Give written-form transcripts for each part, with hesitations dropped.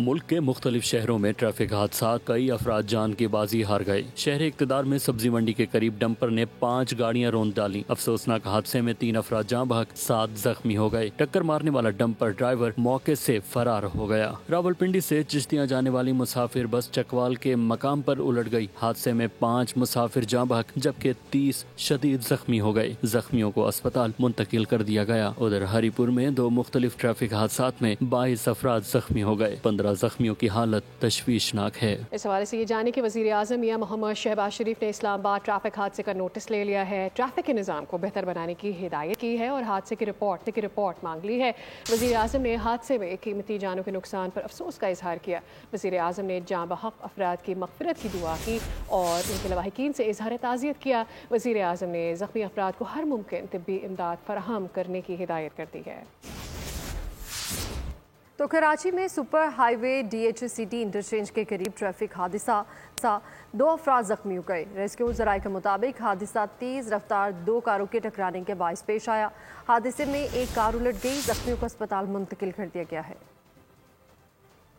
ملک کے مختلف شہروں میں ٹریفک حادثات، کئی افراد جان کی بازی ہار گئے۔ شہر اقتدار میں سبزی منڈی کے قریب ڈمپر نے 5 گاڑیاں روند ڈالی۔ افسوسناک حادثے میں 3 افراد جاں بحق، 7 زخمی ہو گئے۔ ٹکر مارنے والا ڈمپر ڈرائیور موقع سے فرار ہو گیا۔ راولپنڈی سے چشتیاں جانے والی مسافر بس چکوال کے مقام پر الٹ گئی۔ حادثے میں 5 مسافر جاں بحق جبکہ 30 شدید زخمی ہو گئے۔ زخمیوں کو اسپتال منتقل کر دیا گیا۔ ادھر ہری پور میں 2 مختلف ٹریفک حادثات میں 22 افراد زخمی ہو گئے۔ 15 زخمیوں کی حالت تشویشناک ہے۔ اس حوالے سے یہ جانے کہ وزیر اعظم میاں محمد شہباز شریف نے اسلام آباد ٹریفک حادثے کا نوٹس لے لیا ہے، ٹریفک کے نظام کو بہتر بنانے کی ہدایت کی ہے اور حادثے کی رپورٹ مانگ لی ہے۔ وزیر اعظم نے حادثے میں قیمتی جانوں کے نقصان پر افسوس کا اظہار کیا۔ وزیر اعظم نے جاں بحق افراد کی مغفرت کی دعا کی اور ان کے لواحقین سے اظہار تعزیت کیا۔ وزیر اعظم نے زخمی افراد کو ہر ممکن طبی امداد فراہم کرنے کی ہدایت کر دی ہے۔ تو کراچی میں سپر ہائی وے DHCT انٹرچینج کے قریب ٹریفک حادثہ 2 افراد زخمی ہو گئے۔ ریسکیو ذرائع کے مطابق حادثہ تیز رفتار 2 کاروں کے ٹکرانے کے باعث پیش آیا۔ حادثے میں ایک کار الٹ گئی، زخمیوں کو اسپتال منتقل کر دیا گیا ہے۔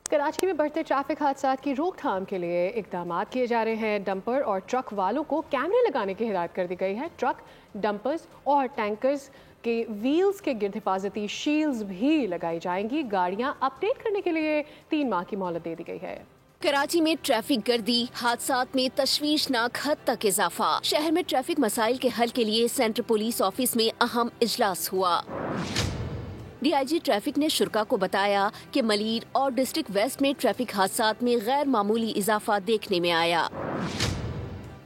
کراچی میں بڑھتے ٹریفک حادثات کی روک تھام کے لیے اقدامات کیے جا رہے ہیں۔ ڈمپر اور ٹرک والوں کو کیمرے لگانے کی ہدایت کر دی گئی ہے۔ ٹرک، ڈمپرز اور ٹینکرز کے ویلز کے گرد حفاظتی شیلڈز بھی لگائی جائیں گی۔ گاڑیاں اپڈیٹ کرنے کے لیے 3 ماہ کی مہلت دے دی گئی ہے۔ کراچی میں ٹریفک گردی حادثات میں تشویشناک حد تک اضافہ۔ شہر میں ٹریفک مسائل کے حل کے لیے سینٹرل پولیس آفس میں اہم اجلاس ہوا۔ DIG ٹریفک نے شرکا کو بتایا کہ ملیر اور ڈسٹرکٹ ویسٹ میں ٹریفک حادثات میں غیر معمولی اضافہ دیکھنے میں آیا۔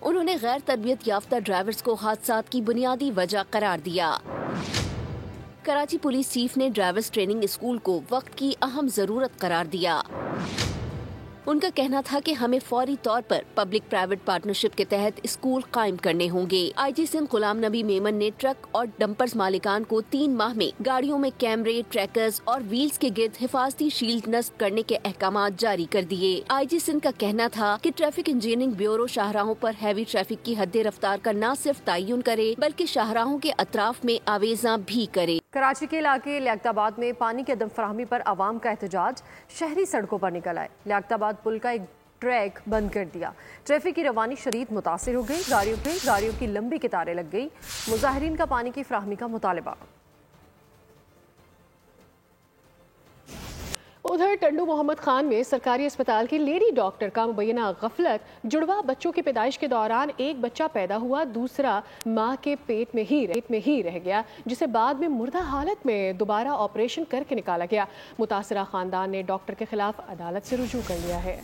انہوں نے غیر تربیت یافتہ ڈرائیورز کو حادثات کی بنیادی وجہ قرار دیا۔ کراچی پولیس چیف نے ڈرائیورز ٹریننگ اسکول کو وقت کی اہم ضرورت قرار دیا۔ ان کا کہنا تھا کہ ہمیں فوری طور پر پبلک پرائیویٹ پارٹنرشپ کے تحت اسکول قائم کرنے ہوں گے۔ IG سندھ غلام نبی میمن نے ٹرک اور ڈمپرز مالکان کو 3 ماہ میں گاڑیوں میں کیمرے، ٹریکرز اور ویلز کے گرد حفاظتی شیلڈ نصب کرنے کے احکامات جاری کر دیے۔ IG سندھ کا کہنا تھا کہ ٹریفک انجینئرنگ بیورو شاہراہوں پر ہیوی ٹریفک کی حد رفتار کا نہ صرف تعین کرے بلکہ شاہراہوں کے اطراف میں آویزاں بھی کرے۔ کراچی کے علاقے لیاقت آباد میں پانی کی عدم فراہمی پر عوام کا احتجاج، شہری سڑکوں پر نکل آئے۔ لیاقت آباد پل کا ایک ٹریک بند کر دیا، ٹریفک کی روانی شدید متاثر ہو گئی، گاڑیوں کی لمبی قطاریں لگ گئی، مظاہرین کا پانی کی فراہمی کا مطالبہ۔ ادھر ٹنڈو محمد خان میں سرکاری اسپتال کی لیڈی ڈاکٹر کا مبینہ غفلت، جڑواں بچوں کی پیدائش کے دوران ایک بچہ پیدا ہوا، دوسرا ماں کے پیٹ میں ہی رہ گیا، جسے بعد میں مردہ حالت میں دوبارہ آپریشن کر کے نکالا گیا۔ متاثرہ خاندان نے ڈاکٹر کے خلاف عدالت سے رجوع کر لیا ہے۔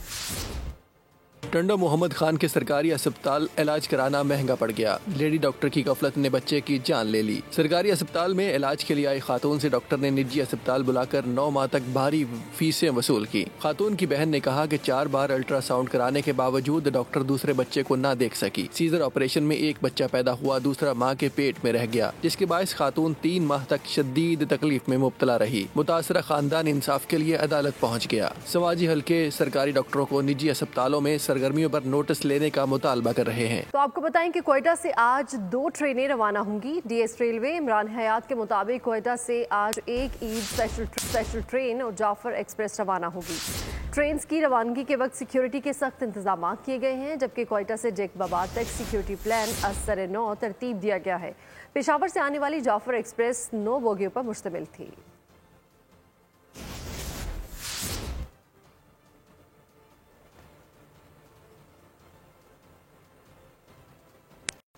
ٹنڈو محمد خان کے سرکاری اسپتال علاج کرانا مہنگا پڑ گیا، لیڈی ڈاکٹر کی غفلت نے بچے کی جان لے لی۔ سرکاری اسپتال میں علاج کے لیے آئی خاتون سے ڈاکٹر نے نجی اسپتال بلا کر 9 ماہ تک بھاری فیسیں وصول کی۔ خاتون کی بہن نے کہا کہ 4 بار الٹرا ساؤنڈ کرانے کے باوجود ڈاکٹر دوسرے بچے کو نہ دیکھ سکی۔ سیزر آپریشن میں ایک بچہ پیدا ہوا، دوسرا ماں کے پیٹ میں رہ گیا، جس کے باعث خاتون 3 ماہ تک شدید تکلیف میں مبتلا رہی۔ متاثرہ خاندان انصاف کے لیے عدالت پہنچ گیا۔ سماجی حلقے سرکاری ڈاکٹروں کو نجی اسپتالوں میں سرگرمیوں پر نوٹس لینے کا مطالبہ کر رہے ہیں۔ تو آپ کو بتائیں کہ کوئٹہ سے آج 2 ٹرینیں روانہ ہوں گی۔ DS ریلوے عمران حیات کے مطابق کوئٹہ سے آج ایک عید اسپیشل ٹرین اور جعفر ایکسپریس روانہ ہوگی۔ ٹرینز کی روانگی کے وقت سیکیورٹی کے سخت انتظامات کیے گئے ہیں، جبکہ کوئٹہ سے جیکب آباد تک سیکیورٹی پلان از سر نو ترتیب دیا گیا ہے۔ پشاور سے آنے والی جعفر ایکسپریس 9 بوگیوں پر مشتمل تھی۔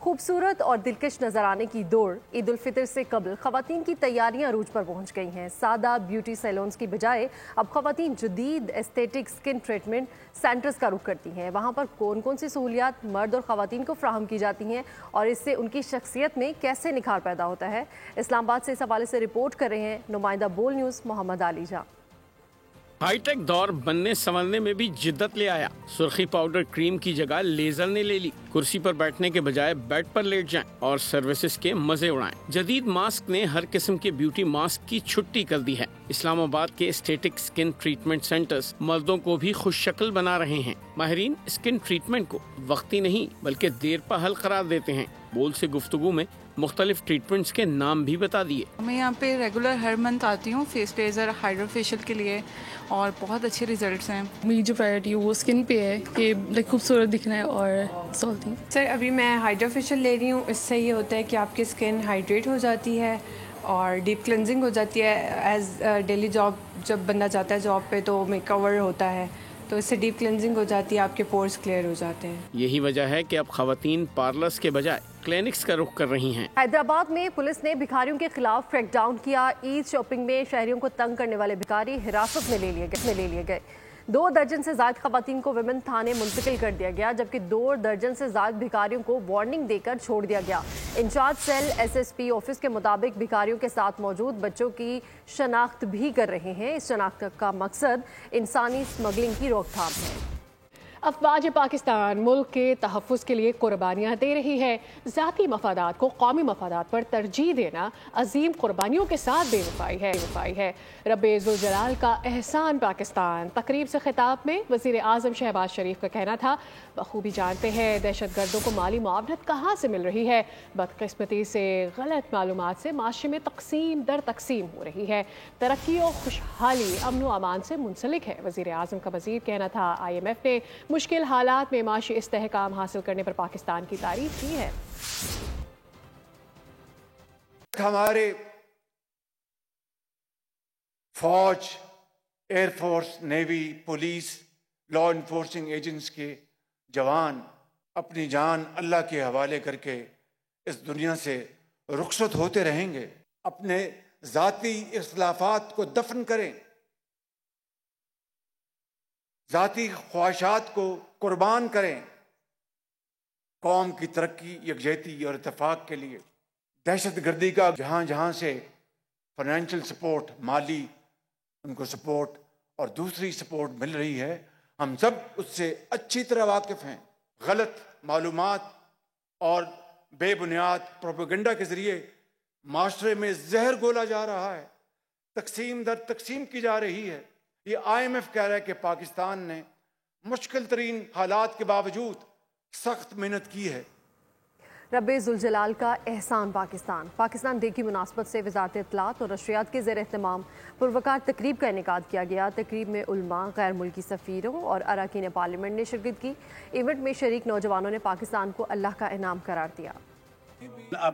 خوبصورت اور دلکش نظر آنے کی دوڑ عید الفطر سے قبل خواتین کی تیاریاں عروج پر پہنچ گئی ہیں۔ سادہ بیوٹی سیلونز کی بجائے اب خواتین جدید ایسٹیٹک سکن ٹریٹمنٹ سینٹرز کا رخ کرتی ہیں۔ وہاں پر کون سی سہولیات مرد اور خواتین کو فراہم کی جاتی ہیں اور اس سے ان کی شخصیت میں کیسے نکھار پیدا ہوتا ہے، اسلام آباد سے اس حوالے سے رپورٹ کر رہے ہیں نمائندہ بول نیوز محمد علی جان۔ ہائی ٹیک دور بننے سنورنے میں بھی جدت لے آیا۔ سرخی پاؤڈر کریم کی جگہ لیزر نے لے لی۔ کرسی پر بیٹھنے کے بجائے بیڈ پر لیٹ جائیں اور سروسز کے مزے اڑائیں۔ جدید ماسک نے ہر قسم کے بیوٹی ماسک کی چھٹی کر دی ہے۔ اسلام آباد کے اسٹیٹک سکن ٹریٹمنٹ سینٹرز مردوں کو بھی خوش شکل بنا رہے ہیں۔ ماہرین سکن ٹریٹمنٹ کو وقتی نہیں بلکہ دیر پا حل قرار دیتے ہیں۔ بول سے گفتگو میں مختلف ٹریٹمنٹس کے نام بھی بتا دیے. میں یہاں پہ ریگولر ہر منتھ آتی ہوں فیس لیزر ہائیڈرا فیشیل کے لیے اور بہت اچھے ریزلٹس ہیں. میری جو پرائرٹی وہ اسکن پہ ہے کہ خوبصورت دکھنا ہے اور سالٹی. سر ابھی میں ہائیڈرا فیشیل لے رہی ہوں. اس سے یہ ہوتا ہے کہ آپ کی اسکن ہائیڈریٹ ہو جاتی ہے اور ڈیپ کلینزنگ ہو جاتی ہے. ایز ڈیلی جاب جب بندہ جاتا ہے جاب پہ تو میک کور ہوتا ہے تو اس سے ڈیپ کلینزنگ ہو جاتی ہے, آپ کے پورز کلیئر ہو جاتے ہیں. یہی وجہ ہے کہ اب خواتین پارلرز کے بجائے کلینکس کا رخ کر رہی ہیں. حیدرآباد میں پولیس نے بھکاریوں کے خلاف کریک ڈاؤن کیا. عید شاپنگ میں شہریوں کو تنگ کرنے والے بھکاری حراست میں لے لیے گئے. 2 درجن سے زائد خواتین کو ویمن تھانے منتقل کر دیا گیا جبکہ 2 درجن سے زائد بھکاریوں کو وارننگ دے کر چھوڑ دیا گیا. انچارج سیل SSP آفس کے مطابق بھکاریوں کے ساتھ موجود بچوں کی شناخت بھی کر رہے ہیں. اس شناخت کا مقصد انسانی اسمگلنگ کی روک تھام ہے. افواج پاکستان ملک کے تحفظ کے لیے قربانیاں دے رہی ہے. ذاتی مفادات کو قومی مفادات پر ترجیح دینا عظیم قربانیوں کے ساتھ بے وفائی ہے. رب ذوالجلال کا احسان پاکستان. تقریب سے خطاب میں وزیر اعظم شہباز شریف کا کہنا تھا, بخوبی جانتے ہیں دہشت گردوں کو مالی معاونت کہاں سے مل رہی ہے. بدقسمتی سے غلط معلومات سے معاشرے میں تقسیم در تقسیم ہو رہی ہے. ترقی و خوشحالی امن و امان سے منسلک ہے. وزیر اعظم کا مزید کہنا تھا, IMF نے مشکل حالات میں معاشی استحکام حاصل کرنے پر پاکستان کی تعریف کی ہے. ہمارے فوج, air force, navy, police, law enforcing agents کے جوان اپنی جان اللہ کے حوالے کر کے اس دنیا سے رخصت ہوتے رہیں گے. اپنے ذاتی اختلافات کو دفن کریں, ذاتی خواہشات کو قربان کریں قوم کی ترقی, یکجہتی اور اتفاق کے لیے. دہشت گردی کا جہاں سے فائنینشیل سپورٹ, مالی ان کو سپورٹ اور دوسری سپورٹ مل رہی ہے, ہم سب اس سے اچھی طرح واقف ہیں. غلط معلومات اور بے بنیاد پروپیگنڈا کے ذریعے معاشرے میں زہر گھولا جا رہا ہے, تقسیم در تقسیم کی جا رہی ہے. یہ IMF کہہ رہا ہے کہ پاکستان نے مشکل ترین حالات کے باوجود سخت محنت کی ہے. رب ذوالجلال کا احسان پاکستان ڈے کی مناسبت سے وزارت اطلاعات اور نشریات کے زیر اہتمام پروقار تقریب کا انعقاد کیا گیا. تقریب میں علماء, غیر ملکی سفیروں اور اراکین پارلیمنٹ نے شرکت کی. ایونٹ میں شریک نوجوانوں نے پاکستان کو اللہ کا انعام قرار دیا. اب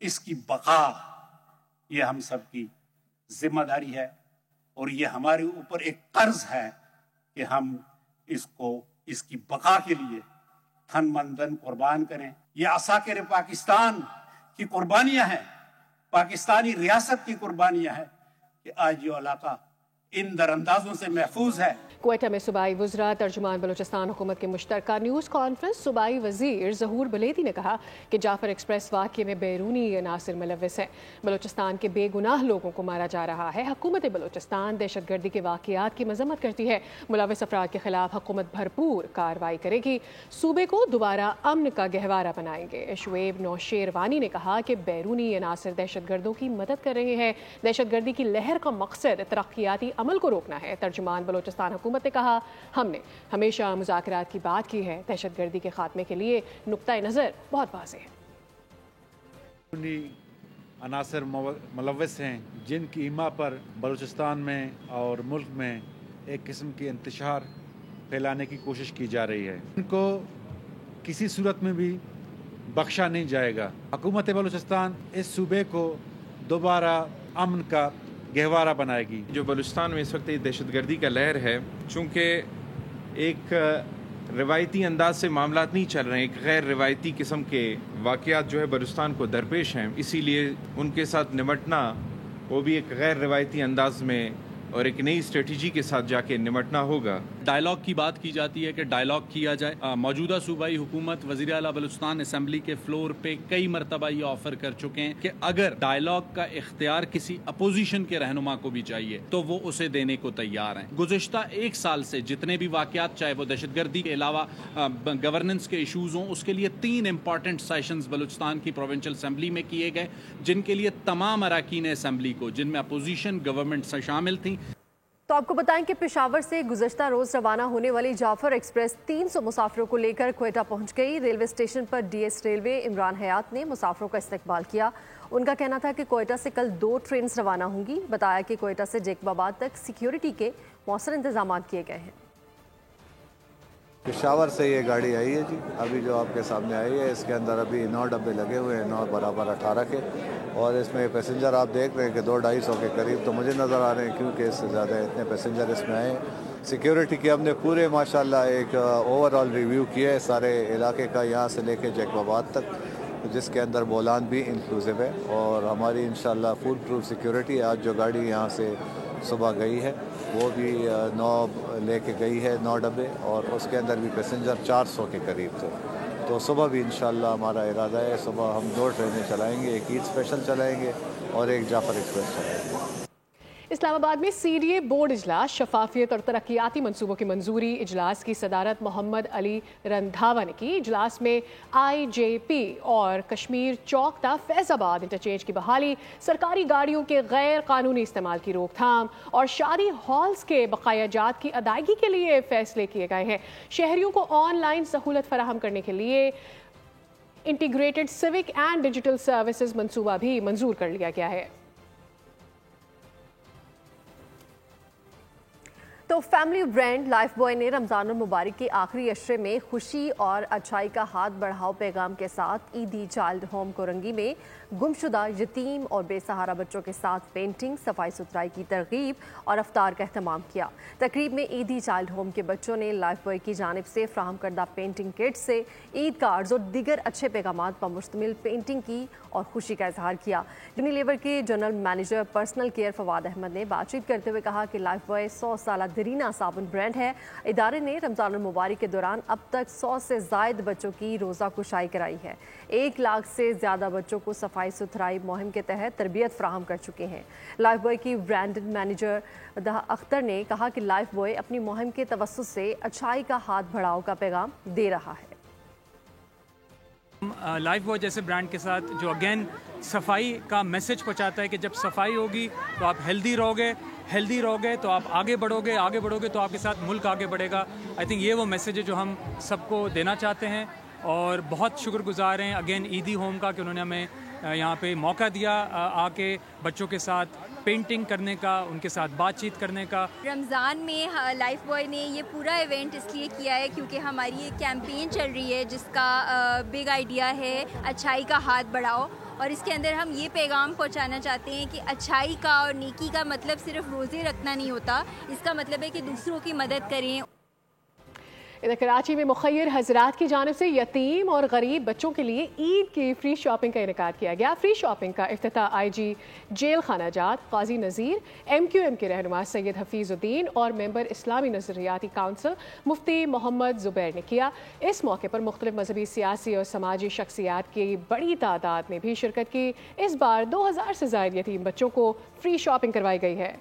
اس کی بقا یہ ہم سب کی ذمہ داری ہے اور یہ ہمارے اوپر ایک قرض ہے کہ ہم اس کی بقا کے لیے تن من دن قربان کریں. یہ عساکر پاکستان کی قربانیاں ہیں, پاکستانی ریاست کی قربانیاں ہیں کہ آج یہ علاقہ ان دراندازوں سے محفوظ ہے. کوئٹہ میں صوبائی وزراء ترجمان بلوچستان حکومت کے مشترکہ نیوز کانفرنس. صوبائی وزیر ظہور بلیدی نے کہا کہ جعفر ایکسپریس واقعے میں بیرونی عناصر ملوث ہے. بلوچستان کے بے گناہ لوگوں کو مارا جا رہا ہے. حکومت بلوچستان دہشت گردی کے واقعات کی مذمت کرتی ہے. ملوث افراد کے خلاف حکومت بھرپور کارروائی کرے گی. صوبے کو دوبارہ امن کا گہوارہ بنائیں گے. شعیب نوشیروانی نے کہا کہ بیرونی عناصر دہشت گردوں کی مدد کر رہے ہیں. دہشت گردی کی لہر کا مقصد ترقیاتی عمل کو روکنا ہے. ترجمان بلوچستان حکومت نے کہا, ہم نے ہمیشہ مذاکرات کی بات کی ہے. دہشت گردی کے خاتمے کے لیے نقطہ نظر بہت واضح ہے. عناصر ملوث ہیں جن کی ایما پر بلوچستان میں اور ملک میں ایک قسم کی انتشار پھیلانے کی کوشش کی جا رہی ہے. ان کو کسی صورت میں بھی بخشا نہیں جائے گا. حکومت بلوچستان اس صوبے کو دوبارہ امن کا گہوارہ بنائے گی. جو بلوچستان میں اس وقت دہشت گردی کا لہر ہے, چونکہ ایک روایتی انداز سے معاملات نہیں چل رہے ہیں, ایک غیر روایتی قسم کے واقعات جو ہے بلوچستان کو درپیش ہیں, اسی لیے ان کے ساتھ نمٹنا وہ بھی ایک غیر روایتی انداز میں اور ایک نئی اسٹریٹجی کے ساتھ جا کے نمٹنا ہوگا. ڈائلاگ کی بات کی جاتی ہے کہ ڈائلاگ کیا جائے. موجودہ صوبائی حکومت وزیر اعلیٰ بلوچستان اسمبلی کے فلور پہ کئی مرتبہ یہ آفر کر چکے ہیں کہ اگر ڈائلاگ کا اختیار کسی اپوزیشن کے رہنما کو بھی چاہیے تو وہ اسے دینے کو تیار ہیں. گزشتہ 1 سال سے جتنے بھی واقعات, چاہے وہ دہشت گردی کے علاوہ گورننس کے ایشوز ہوں, اس کے لیے 3 امپارٹنٹ سیشنز بلوچستان کی پروونشل اسمبلی میں کیے گئے, جن کے لیے تمام اراکین اسمبلی کو, جن میں اپوزیشن گورنمنٹ سے شامل تھیں, تو آپ کو بتائیں کہ پشاور سے گزشتہ روز روانہ ہونے والی جعفر ایکسپریس 300 مسافروں کو لے کر کوئٹہ پہنچ گئی۔ ریلوے اسٹیشن پر ڈی ایس ریلوے عمران حیات نے مسافروں کا استقبال کیا۔ ان کا کہنا تھا کہ کوئٹہ سے کل 2 ٹرینز روانہ ہوں گی۔ بتایا کہ کوئٹہ سے جیکب آباد تک سیکیورٹی کے مؤثر انتظامات کیے گئے ہیں۔ پشاور سے یہ گاڑی آئی ہے جی، ابھی جو آپ کے سامنے آئی ہے، اس کے اندر ابھی 9 ڈبے لگے ہوئے ہیں، 9 برابر 18 کے، اور اس میں پیسنجر آپ دیکھ رہے ہیں کہ 200-250 کے قریب تو مجھے نظر آ رہے ہیں، کیونکہ اس سے زیادہ اتنے پیسنجر اس میں آئے ہیں۔ سیکیورٹی کے ہم نے پورے ماشاءاللہ ایک اوور آل ریویو کیا ہے سارے علاقے کا، یہاں سے لے کے جیکب آباد تک، جس کے اندر بولان بھی انکلوسیو ہے، اور ہماری انشاءاللہ فول پروف سیکیورٹی۔ آج جو گاڑی یہاں سے صبح گئی ہے وہ بھی 9 لے کے گئی ہے، 9 ڈبے، اور اس کے اندر بھی پیسنجر 400 کے قریب تھے۔ تو صبح بھی انشاءاللہ ہمارا ارادہ ہے، صبح ہم 2 ٹرینیں چلائیں گے، ایک عید اسپیشل چلائیں گے اور ایک جعفر ایکسپریس چلائیں گے۔ اسلام آباد میں CDA بورڈ اجلاس، شفافیت اور ترقیاتی منصوبوں کی منظوری۔ اجلاس کی صدارت محمد علی رندھاوا نے کی۔ اجلاس میں IJP اور کشمیر چوک تا فیض آباد انٹرچینج کی بحالی، سرکاری گاڑیوں کے غیر قانونی استعمال کی روک تھام اور شادی ہالز کے بقایا جات کی ادائیگی کے لیے فیصلے کیے گئے ہیں۔ شہریوں کو آن لائن سہولت فراہم کرنے کے لیے integrated civic and digital services منصوبہ بھی منظور کر لیا گیا ہے۔ تو فیملی برانڈ لائف بوائے نے رمضان المبارک کے آخری عشرے میں خوشی اور اچھائی کا ہاتھ بڑھاؤ پیغام کے ساتھ عیدی چائلڈ ہوم کورنگی میں گمشدہ، یتیم اور بے سہارا بچوں کے ساتھ پینٹنگ، صفائی ستھرائی کی ترغیب اور افطار کا اہتمام کیا۔ تقریب میں عیدی چائلڈ ہوم کے بچوں نے لائف بوائے کی جانب سے فراہم کردہ پینٹنگ کٹ سے عید کارڈز اور دیگر اچھے پیغامات پر مشتمل پینٹنگ کی اور خوشی کا اظہار کیا۔ یونیلیور کے general manager personal care Fawad Ahmad نے بات چیت کرتے ہوئے کہا کہ لائف بوائے 100 سالہ دیرینہ صابن برانڈ ہے۔ ادارے نے رمضان المبارک کے دوران اب تک 100 سے زائد بچوں کی روزہ کشائی کرائی ہے۔ 1 لاکھ سے زیادہ بچوں کو صفائی ستھرائی مہم کے تحت تربیت فراہم کر چکے ہیں۔ لائف بوائے کی برانڈ مینیجر دہا اختر نے کہا کہ لائف بوائے اپنی مہم کے توسط سے اچھائی کا ہاتھ بڑھاؤ کا پیغام دے رہا ہے۔ لائف بوائے جیسے برانڈ کے ساتھ جو اگین صفائی کا میسج پہنچاتا ہے کہ جب صفائی ہوگی تو آپ ہیلدی رہو گے تو آپ آگے بڑھو گے تو آپ کے ساتھ ملک آگے بڑھے گا۔ آئی تھنک یہ وہ میسج ہے جو ہم سب کو دینا چاہتے ہیں، اور بہت شکر گزار ہیں اگین عیدی ہوم کا کہ انہوں نے ہمیں یہاں پہ موقع دیا آ کے بچوں کے ساتھ پینٹنگ کرنے کا، ان کے ساتھ بات چیت کرنے کا۔ رمضان میں لائف بوائے نے یہ پورا ایونٹ اس لیے کیا ہے کیونکہ ہماری ایک کیمپین چل رہی ہے جس کا بگ آئیڈیا ہے اچھائی کا ہاتھ بڑھاؤ، اور اس کے اندر ہم یہ پیغام پہنچانا چاہتے ہیں کہ اچھائی کا اور نیکی کا مطلب صرف روزے رکھنا نہیں ہوتا، اس کا مطلب ہے کہ دوسروں کی مدد کریں۔ ادھر کراچی میں مخیر حضرات کی جانب سے یتیم اور غریب بچوں کے لیے عید کی فری شاپنگ کا انعقاد کیا گیا۔ فری شاپنگ کا افتتاح IG جیل خانہ جات قاضی نذیر، MQM کے رہنما سید حفیظ الدین اور ممبر اسلامی نظریاتی کونسل مفتی محمد زبیر نے کیا۔ اس موقع پر مختلف مذہبی، سیاسی اور سماجی شخصیات کی بڑی تعداد نے بھی شرکت کی۔ اس بار 2000 سے زائد یتیم بچوں کو فری شاپنگ کروائی گئی ہے۔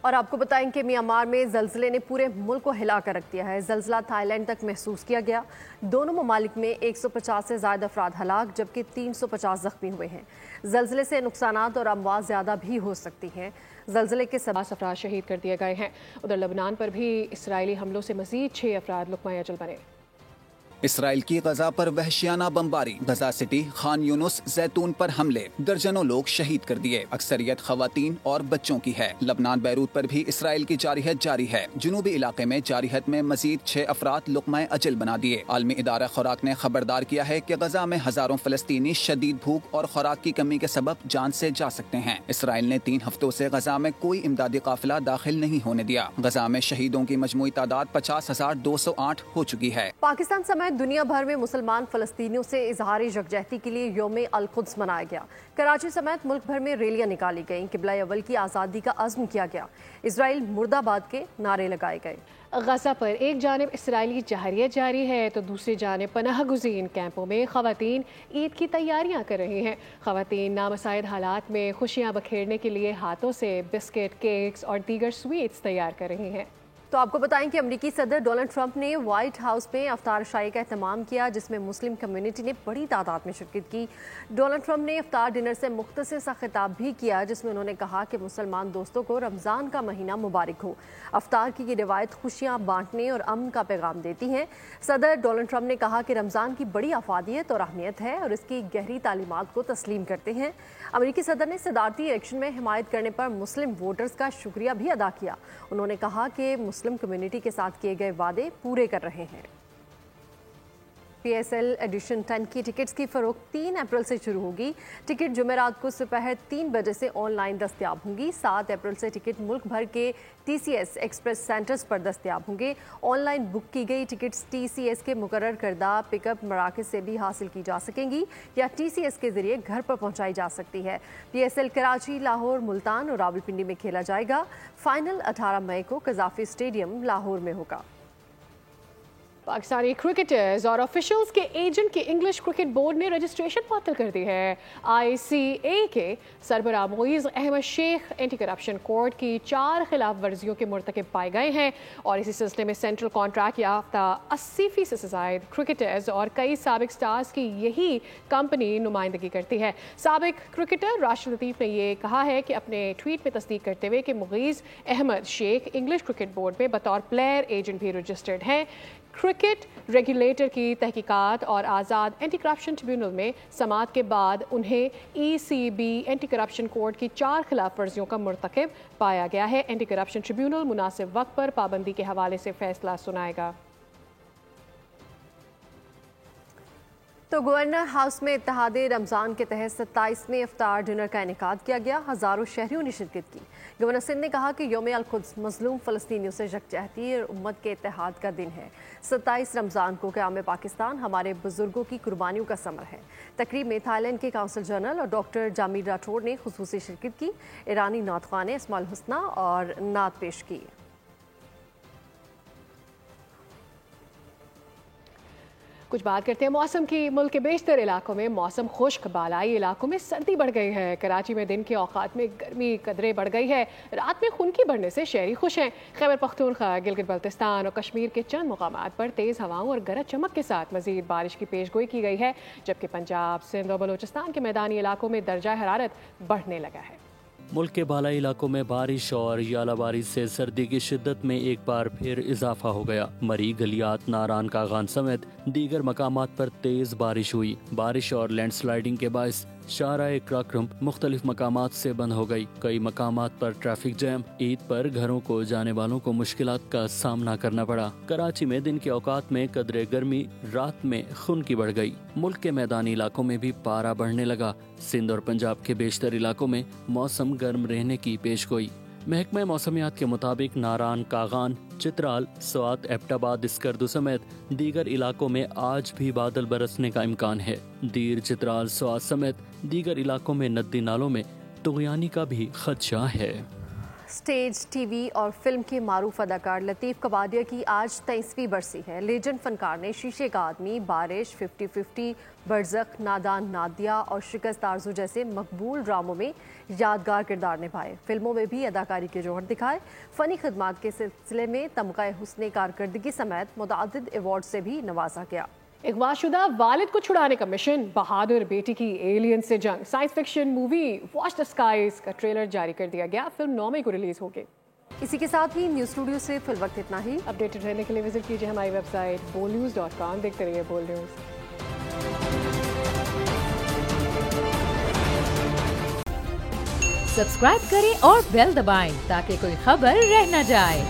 اور آپ کو بتائیں کہ میانمار میں زلزلے نے پورے ملک کو ہلا کر رکھ دیا ہے۔ زلزلہ تھائی لینڈ تک محسوس کیا گیا۔ دونوں ممالک میں 150 سے زائد افراد ہلاک جبکہ 350 زخمی ہوئے ہیں۔ زلزلے سے نقصانات اور اموات زیادہ بھی ہو سکتی ہیں۔ زلزلے کے 7 افراد شہید کر دیے گئے ہیں۔ ادھر لبنان پر بھی اسرائیلی حملوں سے مزید 6 افراد لقمہ اجل بنے۔ اسرائیل کی غزہ پر وحشیانہ بمباری، غزہ سٹی، خان یونس، زیتون پر حملے، درجنوں لوگ شہید کر دیے، اکثریت خواتین اور بچوں کی ہے۔ لبنان بیروت پر بھی اسرائیل کی جارحیت جاری ہے۔ جنوبی علاقے میں جارحیت میں مزید 6 افراد لقمہ اجل بنا دیے۔ عالمی ادارہ خوراک نے خبردار کیا ہے کہ غزہ میں ہزاروں فلسطینی شدید بھوک اور خوراک کی کمی کے سبب جان سے جا سکتے ہیں۔ اسرائیل نے 3 ہفتوں سے غزہ میں کوئی امدادی قافلہ داخل نہیں ہونے دیا۔ غزہ میں شہیدوں کی مجموعی تعداد 50,208 ہو چکی ہے۔ پاکستان سمیت دنیا بھر میں مسلمان فلسطینیوں سے اظہار یکجہتی کے لیے یوم القدس منایا گیا۔ کراچی سمیت ملک بھر میں ریلیاں نکالی گئیں، قبلہ اول کی آزادی کا عزم کیا گیا، اسرائیل مرد آباد کے نعرے لگائے گئے۔ غزہ پر ایک جانب اسرائیلی جارحیت جاری ہے تو دوسری جانب پناہ گزین کیمپوں میں خواتین عید کی تیاریاں کر رہی ہیں۔ خواتین نامساعد حالات میں خوشیاں بکھیرنے کے لیے ہاتھوں سے بسکٹ، کیکس اور دیگر سویٹس تیار کر رہی ہیں۔ تو آپ کو بتائیں کہ امریکی صدر ڈونلڈ ٹرمپ نے وائٹ ہاؤس میں افطار شائی کا اہتمام کیا، جس میں مسلم کمیونٹی نے بڑی تعداد میں شرکت کی۔ ڈونلڈ ٹرمپ نے افطار ڈنر سے مختصر سا خطاب بھی کیا، جس میں انہوں نے کہا کہ مسلمان دوستوں کو رمضان کا مہینہ مبارک ہو۔ افطار کی یہ روایت خوشیاں بانٹنے اور امن کا پیغام دیتی ہیں۔ صدر ڈونلڈ ٹرمپ نے کہا کہ رمضان کی بڑی افادیت اور اہمیت ہے اور اس کی گہری تعلیمات کو تسلیم کرتے ہیں۔ امریکی صدر نے صدارتی الیکشن میں حمایت کرنے پر مسلم ووٹرز کا شکریہ بھی ادا کیا۔ انہوں نے کہا کہ مسلم کمیونٹی کے ساتھ کیے گئے وعدے پورے کر رہے ہیں۔ پی ایس ایل ایڈیشن 10 کی ٹکٹس کی فروخت 3 اپریل سے شروع ہوگی۔ ٹکٹ جمعرات کو دوپہر 3 بجے سے آن لائن دستیاب ہوں گی۔ 7 اپریل سے ٹکٹ ملک بھر کے T C S express centres پر دستیاب ہوں گے۔ آن لائن بک کی گئی ٹکٹس ٹی سی ایس کے مقرر کردہ پک اپ مراکز سے بھی حاصل کی جا سکیں گی یا ٹی سی ایس کے ذریعے گھر پر پہنچائی جا سکتی ہے۔ P S L Karachi, Lahore, Multan اور راولپنڈی میں کھیلا جائے گا۔ فائنل 18 مئی کو قذافی اسٹیڈیم لاہور میں ہوگا۔ پاکستانی کرکٹرز اور آفیشلز کے ایجنٹ کی انگلش کرکٹ بورڈ نے رجسٹریشن معطل کر دی ہے۔ آئی سی اے کے سربراہ معیز احمد شیخ اینٹی کرپشن کورٹ کی 4 خلاف ورزیوں کے مرتکب پائے گئے ہیں اور اسی سلسلے میں سینٹرل کانٹریکٹ یافتہ 80% سے زائد کرکٹرز اور کئی سابق سٹارز کی یہی کمپنی نمائندگی کرتی ہے۔ سابق کرکٹر راشد لطیف نے یہ کہا ہے کہ اپنے ٹویٹ میں تصدیق کرتے ہوئے کہ معیز احمد شیخ انگلش کرکٹ بورڈ میں بطور پلیئر ایجنٹ بھی رجسٹرڈ ہیں۔ کرکٹ ریگولیٹر کی تحقیقات اور آزاد اینٹی کرپشن ٹریبیونل میں سماعت کے بعد انہیں E C B anti corruption court کی 4 خلاف ورزیوں کا مرتکب پایا گیا ہے۔ اینٹی کرپشن ٹریبیونل مناسب وقت پر پابندی کے حوالے سے فیصلہ سنائے گا۔ تو گورنر ہاؤس میں اتحاد رمضان کے تحت 27ویں افطار ڈنر کا انعقاد کیا گیا۔ ہزاروں شہریوں نے شرکت کی۔ گورنر سندھ نے کہا کہ یوم القدس مظلوم فلسطینیوں سے یکجہتی اور امت کے اتحاد کا دن ہے۔ 27 رمضان کو قیام پاکستان ہمارے بزرگوں کی قربانیوں کا ثمر ہے۔ تقریب میں تھائی لینڈ کے کونسل جنرل اور ڈاکٹر جامیل راٹھور نے خصوصی شرکت کی۔ ایرانی نعت خوان نے اسماء الحسنہ اور نعت پیش کی۔ کچھ بات کرتے ہیں موسم کی۔ ملک کے بیشتر علاقوں میں موسم خشک، بالائی علاقوں میں سردی بڑھ گئی ہے۔ کراچی میں دن کے اوقات میں گرمی قدرے بڑھ گئی ہے۔ رات میں خنکی بڑھنے سے شہری خوش ہیں۔ خیبر پختونخوا، گلگت بلتستان اور کشمیر کے چند مقامات پر تیز ہواؤں اور گرج چمک کے ساتھ مزید بارش کی پیش گوئی کی گئی ہے، جبکہ پنجاب، سندھ اور بلوچستان کے میدانی علاقوں میں درجہ حرارت بڑھنے لگا ہے۔ ملک کے بالائی علاقوں میں بارش اور ژالہ باری سے سردی کی شدت میں ایک بار پھر اضافہ ہو گیا۔ مری، گلیات، ناران کاغان سمیت دیگر مقامات پر تیز بارش ہوئی۔ بارش اور لینڈ سلائیڈنگ کے باعث شارع کراکرم مختلف مقامات سے بند ہو گئی۔ کئی مقامات پر ٹریفک جیم۔ عید پر گھروں کو جانے والوں کو مشکلات کا سامنا کرنا پڑا۔ کراچی میں دن کے اوقات میں قدرے گرمی، رات میں خنکی بڑھ گئی۔ ملک کے میدانی علاقوں میں بھی پارہ بڑھنے لگا۔ سندھ اور پنجاب کے بیشتر علاقوں میں موسم گرم رہنے کی پیش گوئی۔ محکمہ موسمیات کے مطابق ناران، کاغان، چترال، سوات، ایبٹ آباد، اسکردو سمیت دیگر علاقوں میں آج بھی بادل برسنے کا امکان ہے۔ دیر، چترال، سوات سمیت دیگر علاقوں میں ندی نالوں میں طغیانی کا بھی خدشہ ہے۔ سٹیج، ٹی وی اور فلم کے معروف اداکار لطیف کبادیا کی آج 23ویں برسی ہے۔ لیجنڈ فنکار نے شیشے کا آدمی، بارش، 50-50، برزخ، نادان نادیہ اور شکست آرزو جیسے مقبول ڈراموں میں یادگار کردار نبھائے۔ فلموں میں بھی اداکاری کے جوہر دکھائے۔ فنی خدمات کے سلسلے میں تمغہ حسن کارکردگی سمیت متعدد ایوارڈ سے بھی نوازا گیا۔ اغوا شدہ والد کو چھڑانے کا مشن، بہادر بیٹی کی ایلین سے جنگ۔ Science fiction movie watch the skies کا ٹریلر جاری کر دیا گیا۔ فلم 9 مئی کو ریلیز ہوگی۔ اسی کے ساتھ ہی نیوز اسٹوڈیو سے فی الوقت اتنا ہی۔ اپڈیٹڈ رہنے کے لیے وزٹ کیجیے ہماری ویب سائٹ bolnews.com۔ دیکھتے رہیے بول نیوز۔ سبسکرائب کریں اور بیل دبائیں تاکہ کوئی خبر رہ نہ جائے۔